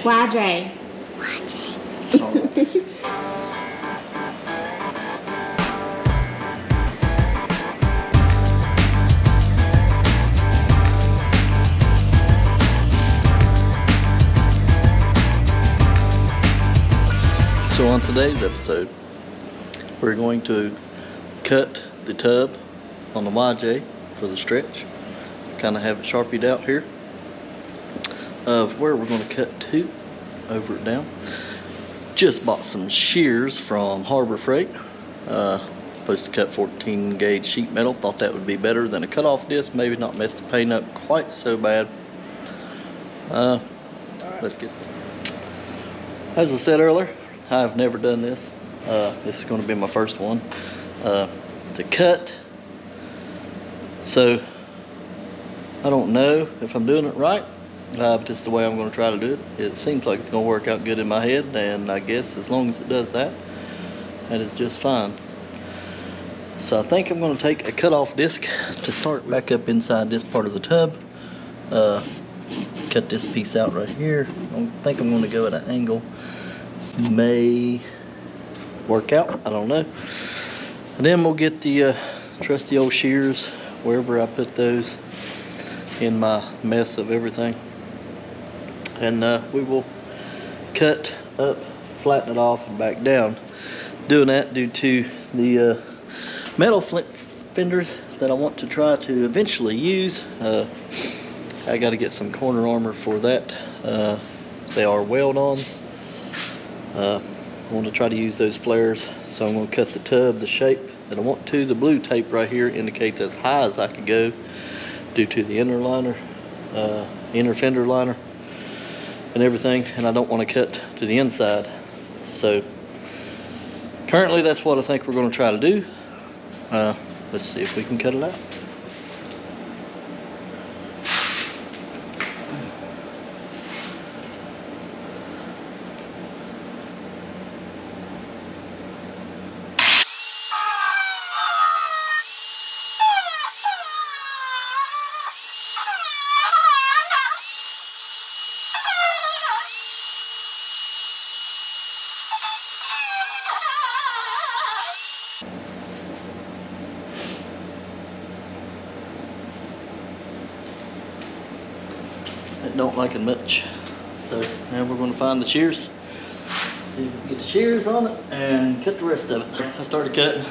YJ. YJ. So on today's episode, we're going to cut the tub on the YJ for the stretch. Kind of have it sharpied out here of where we're going to cut to, over it down. Just bought some shears from Harbor Freight. Supposed to cut 14 gauge sheet metal. Thought that would be better than a cutoff disc. Maybe not mess the paint up quite so bad. Let's get started. As I said earlier, I've never done this. This is going to be my first one to cut. So I don't know if I'm doing it right, but it's the way I'm going to try to do it. It seems like it's going to work out good in my head, and I guess as long as it does that, that is just fine. So I think I'm going to take a cutoff disc to start back up inside this part of the tub. Cut this piece out right here. I think I'm going to go at an angle. May work out, I don't know. And then we'll get the trusty old shears wherever I put those in my mess of everything, and we will cut up, flatten it off, and back down. Doing that due to the metal fenders that I want to try to eventually use. I got to get some corner armor for that. They are weld-ons. I want to try to use those flares, so I'm going to cut the tub the shape that I want to. The blue tape right here indicates as high as I can go due to the inner liner, inner fender liner and everything, and I don't want to cut to the inside. So currently that's what I think we're going to try to do. Let's see if we can cut it out. Don't like it much, so now we're going to find the shears, see if we can get the shears on it and cut the rest of it. I started cutting.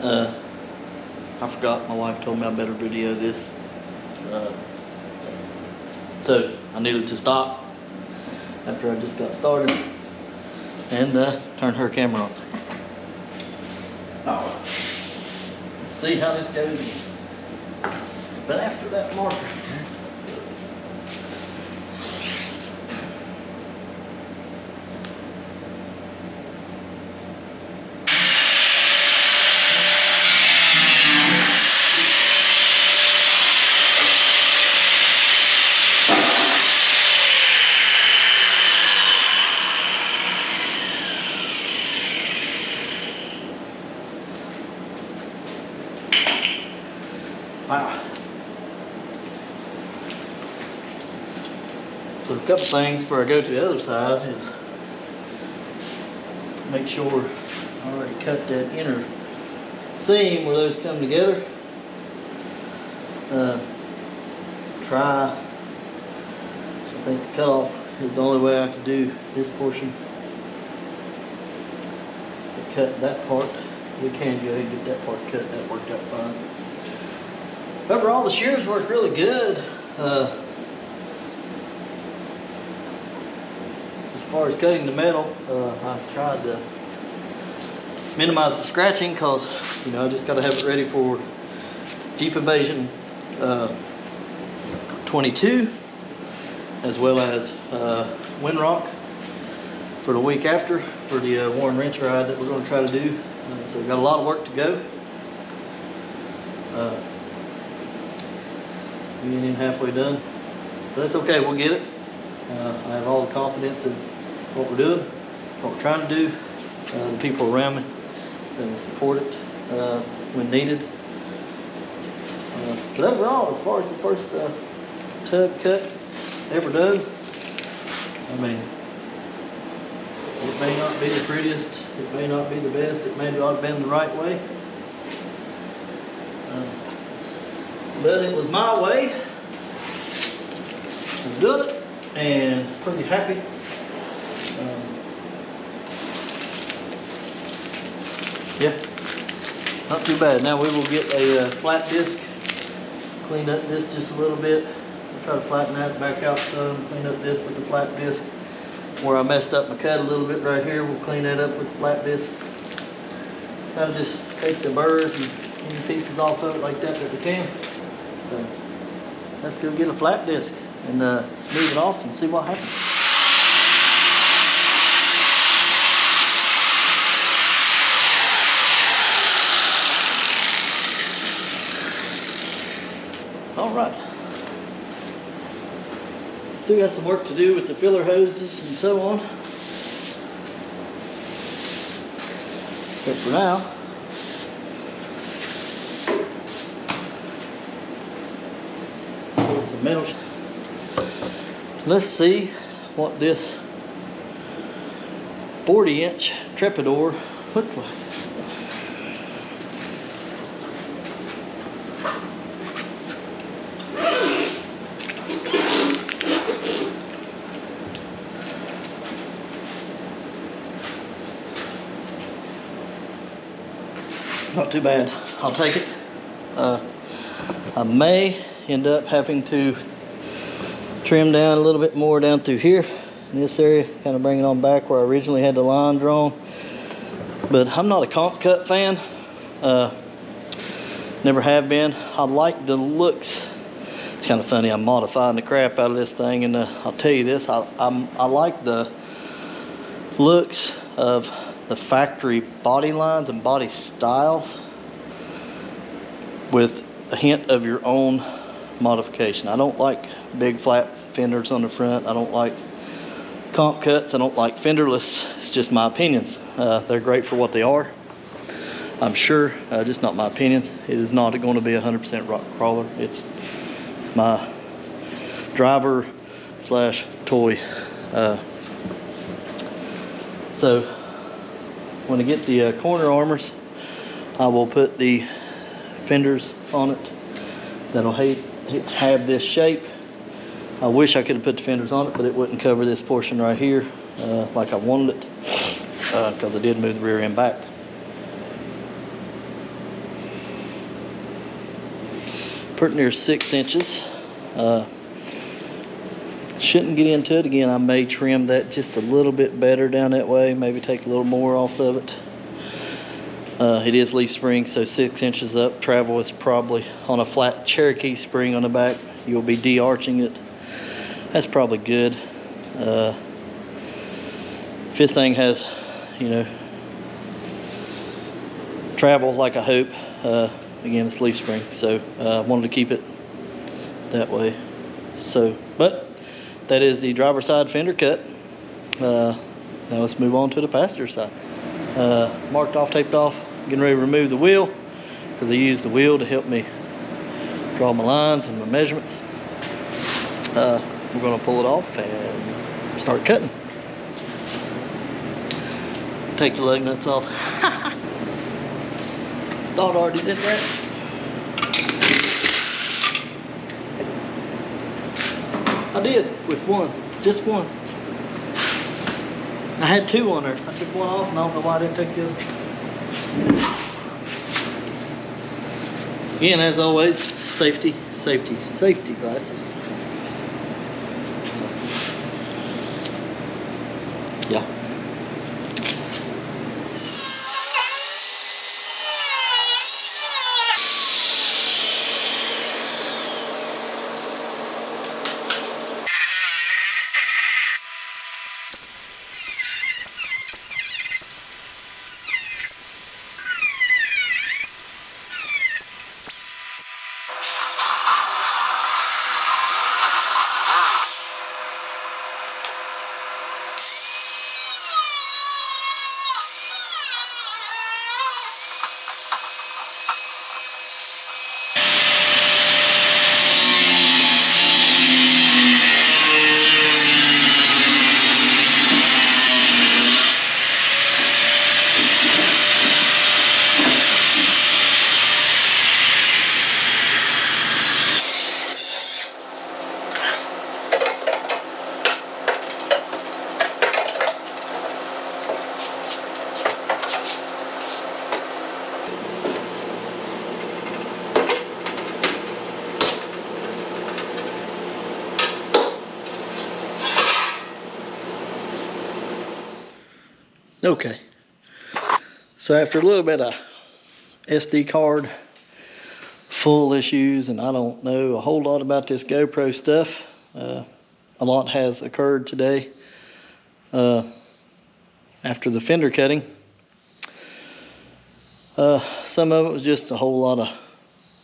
I forgot, my wife told me I better video this, so I needed to stop after I just got started and turn her camera on. Oh, let's see how this goes, but after that marker. Wow. So a couple things before I go to the other side is make sure I already cut that inner seam where those come together. Try, I think the cutoff is the only way I can do this portion. To cut that part, we can go ahead and get that part cut. That worked out fine. Overall, the shears work really good. As far as cutting the metal, I tried to minimize the scratching because, you know, I just got to have it ready for Jeep Invasion 22, as well as Windrock for the week after for the Warren Wrench ride that we're going to try to do. So we've got a lot of work to go. We ain't even halfway done, but that's okay, we'll get it. I have all the confidence in what we're doing, what we're trying to do. The people around me that will support it when needed. But overall, as far as the first tub cut ever done, I mean, It may not be the prettiest, it may not be the best, it may not have been the right way. But it was my way of doing it, and pretty happy. Yeah, not too bad. Now we will get a flat disc, clean up this just a little bit, try to flatten that back out some, clean up this with the flat disc. Where I messed up my cut a little bit right here, we'll clean that up with the flat disc. Kind of just take the burrs and any pieces off of it like that we can. So let's go get a flat disc and smooth it off and see what happens. All right. Still got some work to do with the filler hoses and so on. But for now, put some metal. Let's see what this 40-inch Trepador looks like. Not too bad. I'll take it. I may end up having to trim down a little bit more down through here in this area, kind of bring it on back where I originally had the line drawn. But I'm not a comp cut fan. Never have been. I like the looks. It's kind of funny. I'm modifying the crap out of this thing, and I'll tell you this. I like the looks of the factory body lines and body styles with a hint of your own modification. I don't like big flat fenders on the front. I don't like comp cuts. I don't like fenderless. It's just my opinions. They're great for what they are, I'm sure, just not my opinion. It is not going to be 100% rock crawler. It's my driver slash toy. So when I get the corner armors, I will put the fenders on it that'll have this shape. I wish I could have put the fenders on it, but it wouldn't cover this portion right here like I wanted it, because I did move the rear end back. Pretty near 6 inches. Shouldn't get into it. Again, I may trim that just a little bit better down that way, maybe take a little more off of it. It is leaf spring, so 6 inches up. Travel is probably on a flat Cherokee spring on the back. You'll be de-arching it. That's probably good. If this thing has, you know, travel like I hope, again, it's leaf spring, so I wanted to keep it that way. So, but that is the driver's side fender cut. Now let's move on to the passenger side. Marked off, taped off, getting ready to remove the wheel, because I used the wheel to help me draw my lines and my measurements. We're going to pull it off and start cutting. Take the lug nuts off. Thought I already did that. I did with one, just one. I had two on there. I took one off and I don't know why I didn't take the other. Again, as always, safety, safety, safety glasses. Yeah. Okay. So after a little bit of SD card full issues, and I don't know a whole lot about this GoPro stuff, a lot has occurred today after the fender cutting. Some of it was just a whole lot of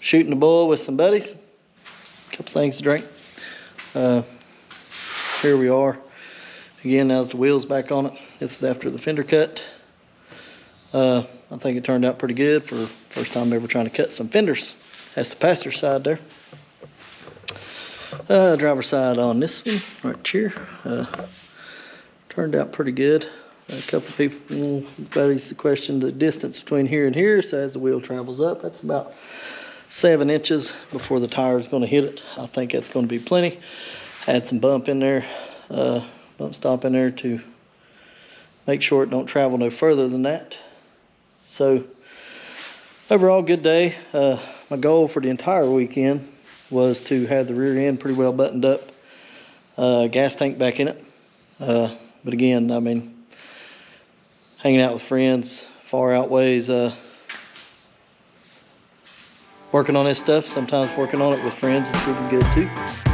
shooting the bull with some buddies, a couple things to drink. Here we are again. Now the wheels back on it. This is after the fender cut. I think it turned out pretty good for first time ever trying to cut some fenders. That's the passenger side there. Driver side on this one right here. Turned out pretty good. A couple of people, buddies, questioned the distance between here and here. So as the wheel travels up, that's about 7 inches before the tire is going to hit it. I think that's going to be plenty. Add some bump in there, bump stop in there to make sure it don't travel no further than that. So overall, good day. My goal for the entire weekend was to have the rear end pretty well buttoned up, gas tank back in it. But again, I mean, hanging out with friends far outweighs working on this stuff. Sometimes working on it with friends is super good too.